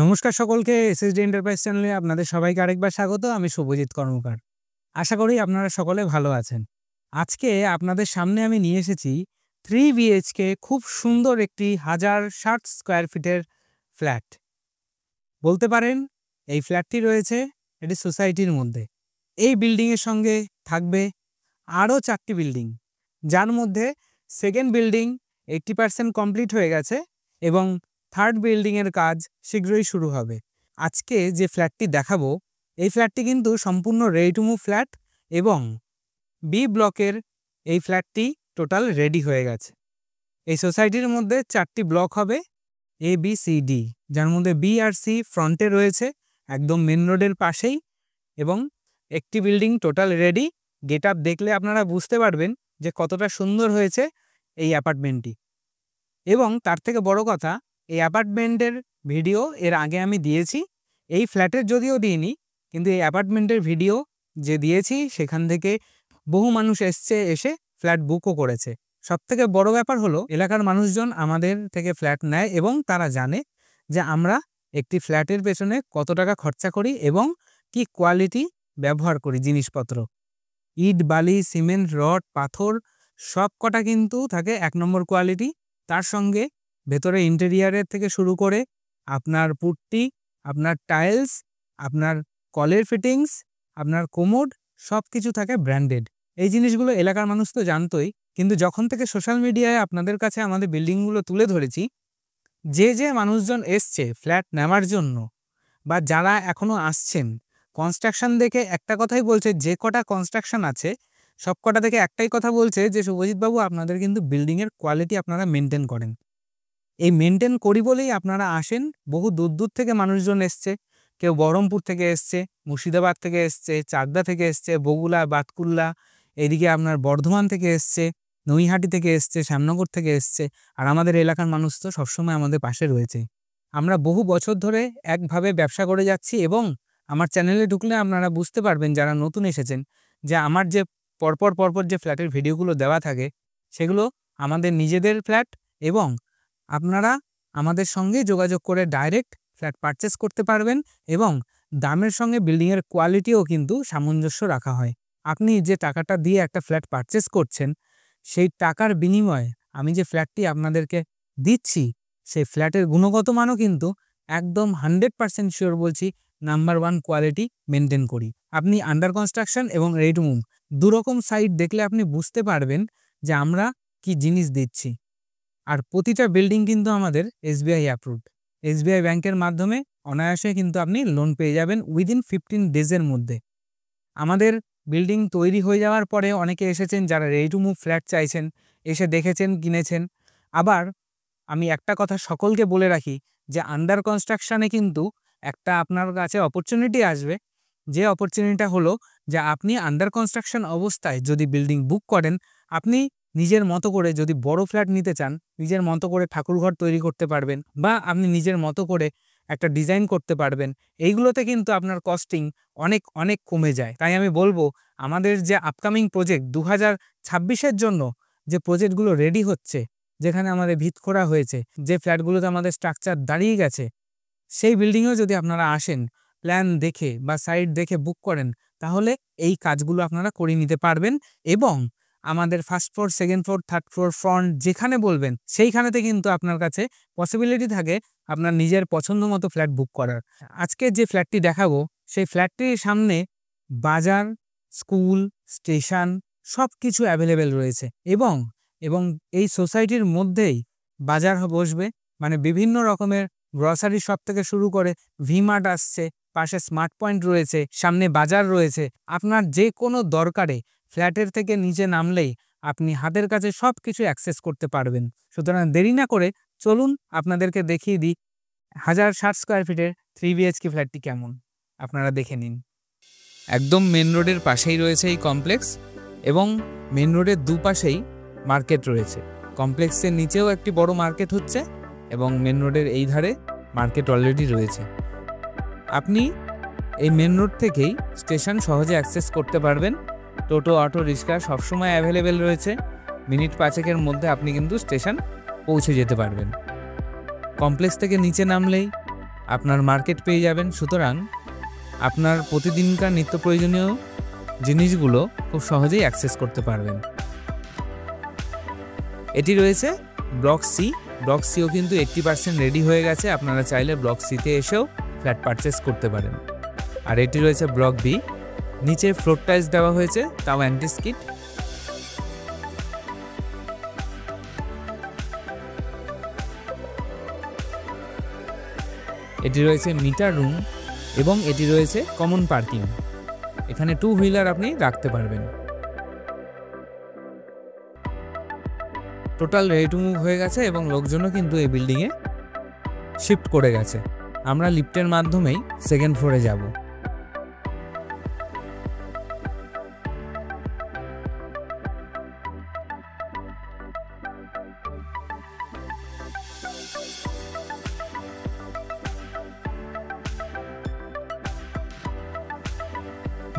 নমস্কার সকলকে, SSD enterprise চ্যানেলে আপনাদের সবাইকে আরেকবার স্বাগত। আমি শুভজিৎ কর্মকার। আশা করি আপনারা সকলে ভালো আছেন। আজকে আপনাদের সামনে আমি নিয়ে এসেছি 3 বিএইচকে খুব সুন্দর একটি 1060 স্কোয়ার ফিটের ফ্ল্যাট। বলতে পারেন এই ফ্ল্যাটটি রয়েছে এটি সোসাইটির মধ্যে। এই বিল্ডিংয়ের সঙ্গে থাকবে আরও 4টি বিল্ডিং, যার মধ্যে সেকেন্ড বিল্ডিং 80% কমপ্লিট হয়ে গেছে এবং থার্ড বিল্ডিংয়ের কাজ শীঘ্রই শুরু হবে। আজকে যে ফ্ল্যাটটি দেখাবো, এই ফ্ল্যাটটি কিন্তু সম্পূর্ণ রেডি টু মুভ ফ্ল্যাট এবং বি ব্লকের এই ফ্ল্যাটটি টোটাল রেডি হয়ে গেছে। এই সোসাইটির মধ্যে 4টি ব্লক হবে, এ বি সি ডি, যার মধ্যে বি আর সি ফ্রন্টে রয়েছে একদম মেন রোডের পাশেই এবং একটি building total ready. Get up দেখলে আপনারা বুঝতে পারবেন যে কতটা সুন্দর হয়েছে এই অ্যাপার্টমেন্টটি। এবং তার থেকে বড় কথা, এই অ্যাপার্টমেন্টের ভিডিও এর আগে আমি দিয়েছি, এই ফ্ল্যাটের যদিও দিইনি, কিন্তু এই অ্যাপার্টমেন্টের ভিডিও যে দিয়েছি সেখান থেকে বহু মানুষ এসে ফ্ল্যাট বুকও করেছে। সবথেকে বড় ব্যাপার হলো এলাকার মানুষজন আমাদের থেকে ফ্ল্যাট নেয় এবং তারা জানে যে আমরা একটি ফ্ল্যাটের পেছনে কত টাকা খরচা করি এবং কি কোয়ালিটি ব্যবহার করি জিনিসপত্র। ইট, বালি, সিমেন্ট, রড, পাথর সব কটা কিন্তু থাকে 1 নম্বর কোয়ালিটি। তার সঙ্গে ভেতরে ইন্টেরিয়ারের থেকে শুরু করে আপনার পুট্টি, আপনার টাইলস, আপনার কলের ফিটিংস, আপনার কোমোড সব কিছু থাকে ব্র্যান্ডেড। এই জিনিসগুলো এলাকার মানুষ তো জানতোই, কিন্তু যখন থেকে সোশ্যাল মিডিয়ায় আপনাদের কাছে আমাদের বিল্ডিংগুলো তুলে ধরেছি, যে মানুষজন এসছে ফ্ল্যাট নেওয়ার জন্য বা যারা এখনও আসছেন, কনস্ট্রাকশন দেখে একটা কথাই বলছে, যে কটা কনস্ট্রাকশন আছে সব কটা থেকে একটাই কথা বলছে যে শুভজিৎবাবু, আপনাদের কিন্তু বিল্ডিংয়ের কোয়ালিটি আপনারা মেনটেন করেন। এই মেনটেন করি বলেই আপনারা আসেন। বহু দূর থেকে মানুষজন এসছে, কেউ বহরমপুর থেকে এসছে, মুর্শিদাবাদ থেকে এসছে, চাকদা থেকে এসছে, বগুলা, বাতকুল্লা, এদিকে আপনার বর্ধমান থেকে এসছে, নৈহাটি থেকে এসছে, শ্যামনগর থেকে এসছে। আর আমাদের এলাকার মানুষ তো সবসময় আমাদের পাশে রয়েছে। আমরা বহু বছর ধরে একভাবে ব্যবসা করে যাচ্ছি এবং আমার চ্যানেলে ঢুকলে আপনারা বুঝতে পারবেন, যারা নতুন এসেছেন, যে আমার যে পরপর যে ফ্ল্যাটের ভিডিওগুলো দেওয়া থাকে সেগুলো আমাদের নিজেদের ফ্ল্যাট এবং আপনারা আমাদের সঙ্গে যোগাযোগ করে ডাইরেক্ট ফ্ল্যাট পারচেস করতে পারবেন এবং দামের সঙ্গে বিল্ডিংয়ের কোয়ালিটিও কিন্তু সামঞ্জস্য রাখা হয়। আপনি যে টাকাটা দিয়ে একটা ফ্ল্যাট পারচেস করছেন, সেই টাকার বিনিময়ে আমি যে ফ্ল্যাটটি আপনাদেরকে দিচ্ছি, সেই ফ্ল্যাটের গুণগত মানও কিন্তু একদম 100% শিওর বলছি, নাম্বার 1 কোয়ালিটি মেনটেন করি। আপনি আন্ডার কনস্ট্রাকশন এবং রেডি টু মুভ দুরকম সাইট দেখলে আপনি বুঝতে পারবেন যে আমরা কি জিনিস দিচ্ছি। আর প্রতিটা বিল্ডিং কিন্তু আমাদের এসবিআই অ্যাপ্রুভড। এসবিআই ব্যাংকের মাধ্যমে অনায়াসে কিন্তু আপনি লোন পেয়ে যাবেন উইদিন 15 ডেজের মধ্যে। আমাদের বিল্ডিং তৈরি হয়ে যাওয়ার পরে অনেকে এসেছেন যারা রেডি টু মুভ ফ্ল্যাট চাইছেন, এসে দেখেছেন, কিনেছেন। আবার আমি একটা কথা সকলকে বলে রাখি যে আন্ডার কনস্ট্রাকশানে কিন্তু একটা আপনার কাছে অপরচুনিটি আসবে, যে অপরচুনিটিটা হলো যে আপনি আন্ডার কনস্ট্রাকশন অবস্থায় যদি বিল্ডিং বুক করেন, আপনি নিজের মতো করে যদি বড় ফ্ল্যাট নিতে চান, নিজের মতো করে ঠাকুরঘর তৈরি করতে পারবেন বা আপনি নিজের মতো করে একটা ডিজাইন করতে পারবেন। এইগুলোতে কিন্তু আপনার কস্টিং অনেক কমে যায়। তাই আমি বলবো, আমাদের যে আপকামিং প্রজেক্ট 2026-এর জন্য যে প্রজেক্টগুলো রেডি হচ্ছে, যেখানে আমাদের ভিত খোঁড়া হয়েছে, যে ফ্ল্যাটগুলোতে আমাদের স্ট্রাকচার দাঁড়িয়ে গেছে, সেই বিল্ডিংয়েও যদি আপনারা আসেন, প্ল্যান দেখে বা সাইট দেখে বুক করেন, তাহলে এই কাজগুলো আপনারা করে নিতে পারবেন এবং আমাদের first floor, second floor, third floor, front যেখানে বলবেন সেইখানেতে কিন্তু আপনার কাছে পসিবিলিটি থাকে আপনার নিজের পছন্দ মতো ফ্ল্যাট বুক করার। আজকে যে ফ্ল্যাটটি দেখাবো, সেই ফ্ল্যাটটির সামনে বাজার, স্কুল, স্টেশন সব কিছু অ্যাভেলেবেল রয়েছে এবং এই সোসাইটির মধ্যেই বাজার বসবে, মানে বিভিন্ন রকমের গ্রসারি শপ থেকে শুরু করে ভিমার্ট আসছে, পাশে স্মার্ট পয়েন্ট রয়েছে, সামনে বাজার রয়েছে। আপনার যে কোনো দরকারে ফ্ল্যাটের থেকে নিচে নামলেই আপনি হাতের কাছে সব কিছু অ্যাক্সেস করতে পারবেন। সুতরাং দেরি না করে চলুন আপনাদেরকে দেখিয়ে দিই 1060 স্কোয়ার ফিটের 3 বিএইচকে ফ্ল্যাটটি কেমন, আপনারা দেখে নিন। একদম মেন রোডের পাশেই রয়েছে এই কমপ্লেক্স এবং মেন রোডের দুপাশেই মার্কেট রয়েছে। কমপ্লেক্সের নিচেও একটি বড় মার্কেট হচ্ছে এবং মেন রোডের এই ধারে মার্কেট অলরেডি রয়েছে। আপনি এই মেন রোড থেকেই স্টেশন সহজে অ্যাক্সেস করতে পারবেন। টোটো, অটো, রিক্সা সবসময় অ্যাভেলেবেল রয়েছে। মিনিট 5-এর মধ্যে আপনি কিন্তু স্টেশন পৌঁছে যেতে পারবেন। কমপ্লেক্স থেকে নিচে নামলেই আপনার মার্কেট পেয়ে যাবেন। সুতরাং আপনার প্রতিদিনকার নিত্য প্রয়োজনীয় জিনিসগুলো খুব সহজেই অ্যাক্সেস করতে পারবেন। এটি রয়েছে ব্লক সি। ব্লক সিও কিন্তু 80% রেডি হয়ে গেছে। আপনারা চাইলে ব্লক সিতে এসেও ফ্ল্যাট পারচেস করতে পারেন। আর এটি রয়েছে ব্লক বি। নিচে ফ্লোর টাইলস দেওয়া হয়েছে, তাও অ্যান্টি স্কিড। এটি রয়েছে মিটার রুম এবং এটি রয়েছে কমন পার্কিং। এখানে 2 হুইলার আপনি রাখতে পারবেন। টোটাল রেডি টু মুভ হয়ে গেছে এবং লোকজনও কিন্তু এই বিল্ডিংয়ে শিফট করে গেছে। আমরা লিফটের মাধ্যমেই সেকেন্ড ফ্লোরে যাব।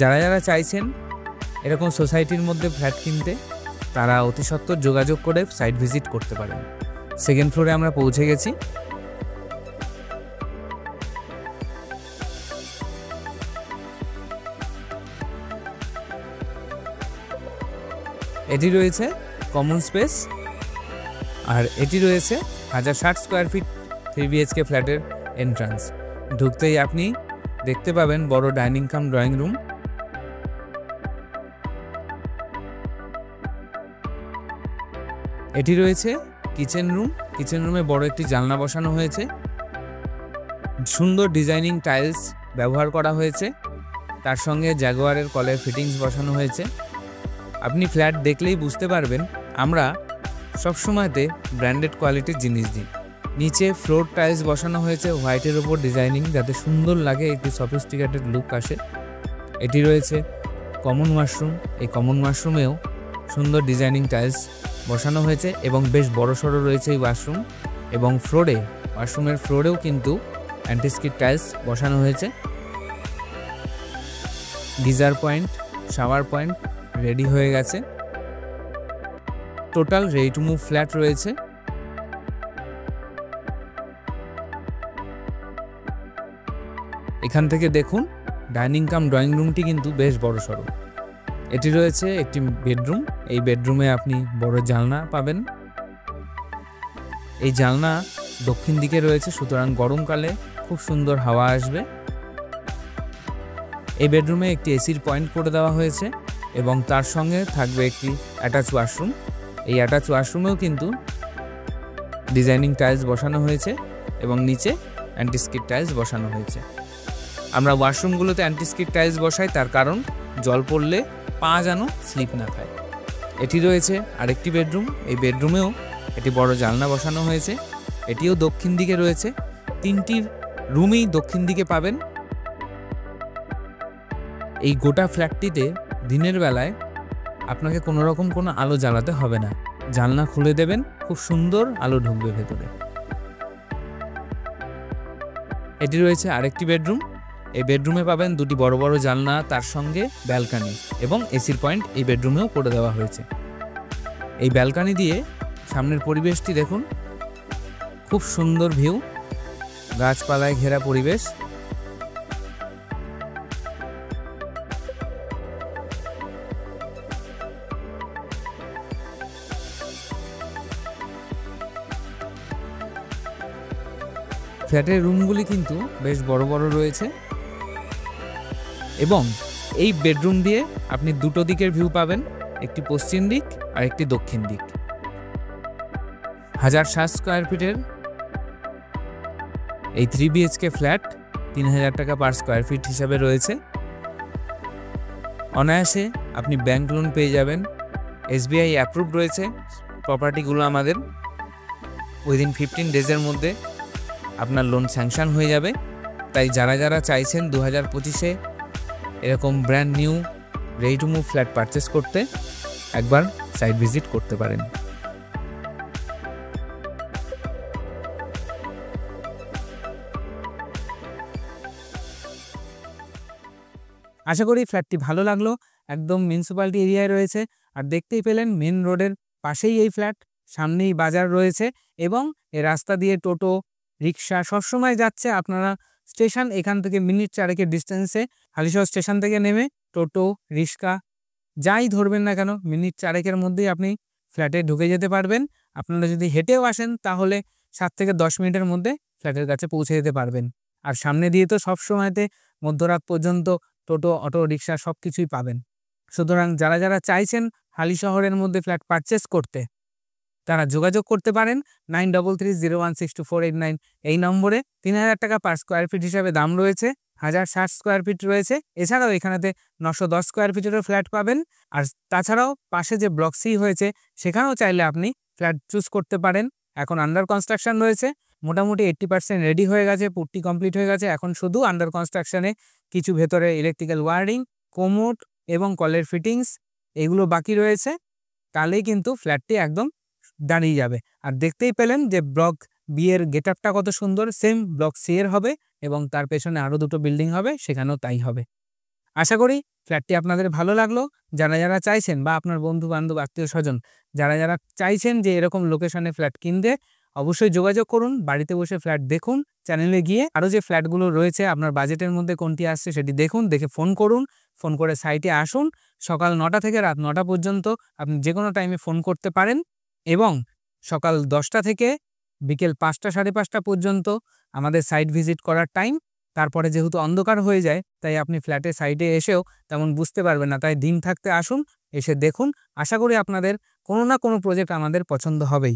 যারা যারা চাইছেন এরকম সোসাইটির মধ্যে ফ্ল্যাট কিনতে, তারা অতি সত্বর যোগাযোগ করে সাইট ভিজিট করতে পারেন। সেকেন্ড ফ্লোরে আমরা পৌঁছে গেছি। এটি রয়েছে কমন স্পেস আর এটি রয়েছে 1060 স্কোয়ার ফিট 3 BHK ফ্ল্যাটের এন্ট্রান্স। ঢুকতেই আপনি দেখতে পাবেন বড় ডাইনিং কাম ড্রয়িং রুম। এটি রয়েছে কিচেন রুম। কিচেন রুমে বড় একটি জানলা বসানো হয়েছে। সুন্দর ডিজাইনিং টাইলস ব্যবহার করা হয়েছে। তার সঙ্গে জাগুয়ারের কলের ফিটিংস বসানো হয়েছে। আপনি ফ্ল্যাট দেখলেই বুঝতে পারবেন আমরা সবসময়তে ব্র্যান্ডেড কোয়ালিটির জিনিস দিই। নিচে ফ্লোর টাইলস বসানো হয়েছে হোয়াইটের ওপর ডিজাইনিং, যাতে সুন্দর লাগে, একটি সফিস্টিকেটেড লুক আসে। এটি রয়েছে কমন ওয়াশরুম। এই কমন ওয়াশরুমেও সুন্দর ডিজাইনিং টাইলস বসানো হয়েছে এবং বেশ বড়সড় রয়েছে এই ওয়াশরুম। এবং ওয়াশরুমের ফ্লোরেও কিন্তু অ্যান্টিস্কিড টাইলস বসানো হয়েছে। Geyser point, shower point ready হয়ে গেছে। Total ready to move flat রয়েছে। এখান থেকে দেখুন ডাইনিং কাম ড্রয়িং রুমটি কিন্তু বেশ বড়সড়। এটি রয়েছে একটি বেডরুম। এই বেডরুমে আপনি বড় জানলা পাবেন। এই জানলা দক্ষিণ দিকে রয়েছে, সুতরাং গরমকালে খুব সুন্দর হাওয়া আসবে। এই বেডরুমে একটি এসির পয়েন্ট করে দেওয়া হয়েছে এবং তার সঙ্গে থাকবে একটি অ্যাটাচ ওয়াশরুম। এই অ্যাটাচ ওয়াশরুমেও কিন্তু ডিজাইনিং টাইলস বসানো হয়েছে এবং নিচে অ্যান্টিস্কিড টাইলস বসানো হয়েছে। আমরা ওয়াশরুমগুলোতে অ্যান্টিস্কিড টাইলস বসাই, তার কারণ জল পড়লে পা যেন স্লিপ না খায়। এটি রয়েছে আরেকটি বেডরুম। এই বেডরুমেও একটি বড় জানলা বসানো হয়েছে। এটিও দক্ষিণ দিকে রয়েছে। 3টি রুমই দক্ষিণ দিকে পাবেন। এই গোটা ফ্ল্যাটটিতে দিনের বেলায় আপনাকে কোনো রকম কোনো আলো জ্বালাতে হবে না। জানলা খুলে দেবেন, খুব সুন্দর আলো ঢুকবে ভেতরে। এটি রয়েছে আরেকটি বেডরুম। এই বেডরুমে পাবেন 2টি বড় বড় জানলা, তার সঙ্গে ব্যালকানি এবং এসির পয়েন্ট এই বেডরুমেও করে দেওয়া হয়েছে। এই ব্যালকানি দিয়ে সামনের পরিবেশটি দেখুন, খুব সুন্দর ভিউ, গাছপালায় ঘেরা পরিবেশ। ফ্ল্যাটের রুমগুলি কিন্তু বেশ বড় বড় রয়েছে এবং এই বেডরুম দিয়ে আপনি দুটো দিকের ভিউ পাবেন, একটি পশ্চিম দিক আর একটি দক্ষিণ দিক। 1060 স্কোয়ার ফিটের এই 3 BHK ফ্ল্যাট 3000 টাকা পার স্কোয়ার ফিট হিসাবে রয়েছে। অনায়াসে আপনি ব্যাংক লোন পেয়ে যাবেন। SBI অ্যাপ্রুভ রয়েছে প্রপার্টিগুলো আমাদের। উইদিন 15 ডেজের মধ্যে আপনার লোন স্যাংশন হয়ে যাবে। তাই যারা যারা চাইছেন 2025-এ এরকম brand new ready to move flat purchase করতে, একবার সাইট ভিজিট করতে পারেন। আশা করি ফ্ল্যাটটি ভালো লাগলো। একদম মিউনিসিপ্যালিটি এরিয়ায় রয়েছে আর দেখতেই পেলেন মেন রোডের পাশেই এই ফ্ল্যাট, সামনেই বাজার রয়েছে এবং এই রাস্তা দিয়ে টোটো, রিক্সা সবসময় যাচ্ছে। আপনারা স্টেশন এখান থেকে মিনিট 4 ডিস্টেন্সে হালিশহর স্টেশন থেকে নেমে টোটো, রিক্সা যাই ধরবেন না কেন মিনিট 4 মধ্যেই আপনি ফ্ল্যাটে ঢুকে যেতে পারবেন। আপনারা যদি হেঁটেও আসেন তাহলে 7 থেকে 10 মিনিটের মধ্যে ফ্ল্যাটের কাছে পৌঁছে যেতে পারবেন। আর সামনে দিয়ে তো সবসময়তে মধ্যরাত পর্যন্ত টোটো, অটো, রিক্সা সবকিছুই পাবেন। সুতরাং যারা চাইছেন হালিশহরের মধ্যে ফ্ল্যাট পারচেজ করতে তারা যোগাযোগ করতে পারেন 9330162489 এই নম্বরে। 3000 টাকা পার স্কোয়ার ফিট হিসাবে দাম রয়েছে। 1060 স্কোয়ার ফিট রয়েছে। এছাড়াও এখানেতে 910 স্কোয়ার ফিটেরও ফ্ল্যাট পাবেন। আর তাছাড়াও পাশে যে ব্লক সি হয়েছে সেখানেও চাইলে আপনি ফ্ল্যাট চুজ করতে পারেন। এখন আন্ডার কনস্ট্রাকশন রয়েছে, মোটামুটি 80% রেডি হয়ে গেছে, পুট্টি কমপ্লিট হয়ে গেছে। এখন শুধু আন্ডার কনস্ট্রাকশনে কিছু ভেতরে ইলেকট্রিক্যাল ওয়ারিং, কোমোড এবং কলের ফিটিংস এগুলো বাকি রয়েছে। তাহলেই কিন্তু ফ্ল্যাটটি একদম দাঁড়িয়ে যাবে। আর দেখতেই পেলেন যে ব্লক বি এর গেটআপটা কত সুন্দর, সেম ব্লক সি এর হবে এবং তার পেছনে আরও 2টো বিল্ডিং হবে, সেখানেও তাই হবে। আশা করি ফ্ল্যাটটি আপনাদের ভালো লাগলো। যারা চাইছেন বা আপনার বন্ধু-বান্ধব, আত্মীয়-স্বজন যারা চাইছেন যে এরকম লোকেশনে ফ্ল্যাট কিনতে, অবশ্যই যোগাযোগ করুন। বাড়িতে বসে ফ্ল্যাট দেখুন, চ্যানেলে গিয়ে আরও যে ফ্ল্যাটগুলো রয়েছে আপনার বাজেটের মধ্যে কোনটি আসছে সেটি দেখুন, দেখে ফোন করুন। ফোন করে সাইটে আসুন। সকাল 9টা থেকে রাত 9টা পর্যন্ত আপনি যেকোনো টাইমে ফোন করতে পারেন এবং সকাল 10টা থেকে বিকেল 5টা, 5:30 পর্যন্ত আমাদের সাইট ভিজিট করার টাইম। তারপরে যেহেতু অন্ধকার হয়ে যায় তাই আপনি ফ্ল্যাটে সাইটে এসেও তেমন বুঝতে পারবেন না, তাই দিন থাকতে আসুন, এসে দেখুন। আশা করি আপনাদের কোনো না কোনো প্রজেক্ট আমাদের পছন্দ হবেই।